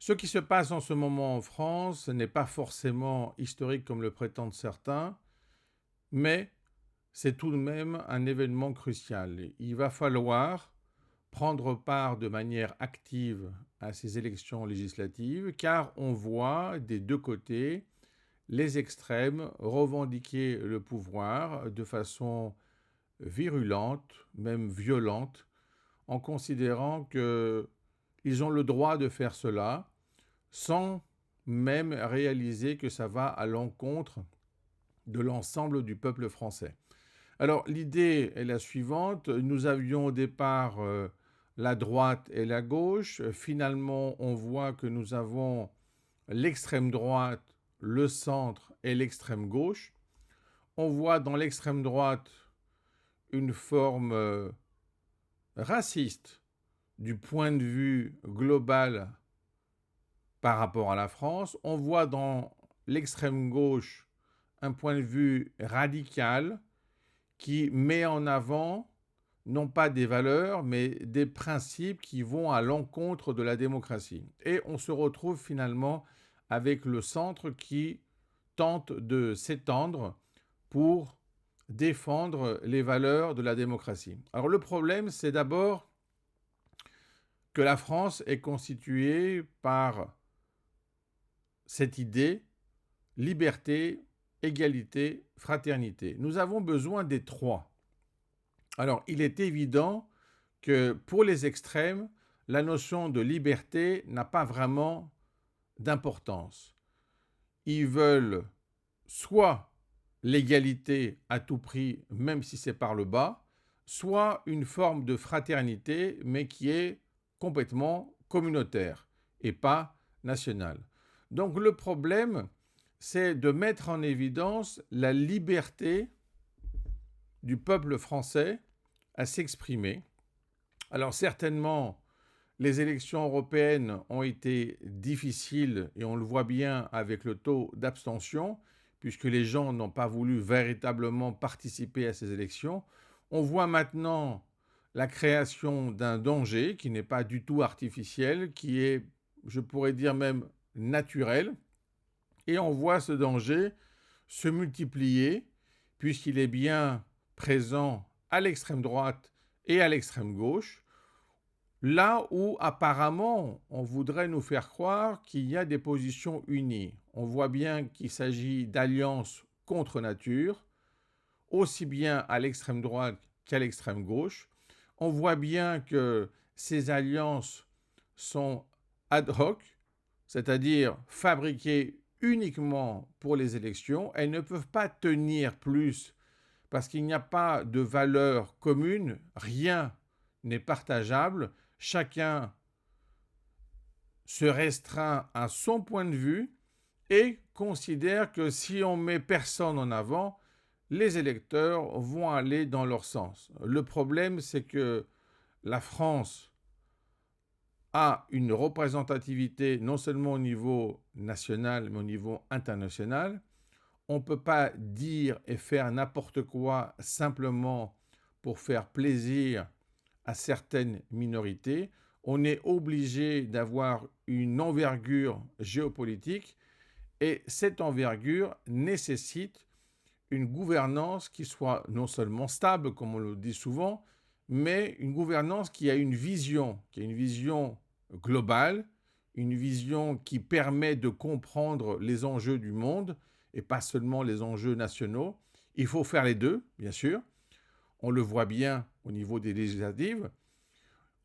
Ce qui se passe en ce moment en France n'est pas forcément historique comme le prétendent certains, mais c'est tout de même un événement crucial. Il va falloir prendre part de manière active à ces élections législatives, car on voit des deux côtés les extrêmes revendiquer le pouvoir de façon virulente, même violente, en considérant qu'ils ont le droit de faire cela sans même réaliser que ça va à l'encontre de l'ensemble du peuple français. Alors l'idée est la suivante, nous avions au départ la droite et la gauche, finalement on voit que nous avons l'extrême droite, le centre et l'extrême gauche. On voit dans l'extrême droite une forme raciste du point de vue global par rapport à la France. On voit dans l'extrême gauche un point de vue radical qui met en avant non pas des valeurs, mais des principes qui vont à l'encontre de la démocratie. Et on se retrouve finalement avec le centre qui tente de s'étendre pour défendre les valeurs de la démocratie. Alors le problème, c'est d'abord que la France est constituée par cette idée liberté, égalité, fraternité. Nous avons besoin des trois. Alors, il est évident que pour les extrêmes, la notion de liberté n'a pas vraiment d'importance. Ils veulent soit l'égalité à tout prix, même si c'est par le bas, soit une forme de fraternité, mais qui est complètement communautaire et pas nationale. Donc le problème, c'est de mettre en évidence la liberté du peuple français à s'exprimer. Alors certainement, les élections européennes ont été difficiles et on le voit bien avec le taux d'abstention, puisque les gens n'ont pas voulu véritablement participer à ces élections. On voit maintenant la création d'un danger qui n'est pas du tout artificiel, qui est, je pourrais dire même, naturel. Et on voit ce danger se multiplier, puisqu'il est bien présent à l'extrême droite et à l'extrême gauche, là où apparemment on voudrait nous faire croire qu'il y a des positions unies. On voit bien qu'il s'agit d'alliances contre nature, aussi bien à l'extrême droite qu'à l'extrême gauche. On voit bien que ces alliances sont ad hoc, c'est-à-dire fabriquées uniquement pour les élections. Elles ne peuvent pas tenir plus parce qu'il n'y a pas de valeur commune, rien n'est partageable, chacun se restreint à son point de vue et considère que si on met personne en avant, les électeurs vont aller dans leur sens. Le problème, c'est que la France a une représentativité non seulement au niveau national, mais au niveau international. On ne peut pas dire et faire n'importe quoi simplement pour faire plaisir à certaines minorités. On est obligé d'avoir une envergure géopolitique et cette envergure nécessite une gouvernance qui soit non seulement stable, comme on le dit souvent, mais une gouvernance qui a une vision globale, une vision qui permet de comprendre les enjeux du monde et pas seulement les enjeux nationaux. Il faut faire les deux, bien sûr. On le voit bien au niveau des législatives.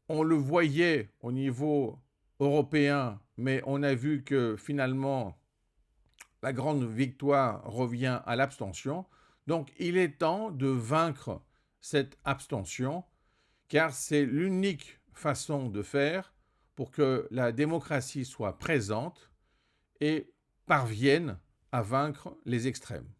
On le voyait au niveau européen, mais on a vu que finalement, la grande victoire revient à l'abstention. Donc, il est temps de vaincre cette abstention, car c'est l'unique façon de faire pour que la démocratie soit présente et parvienne à vaincre les extrêmes.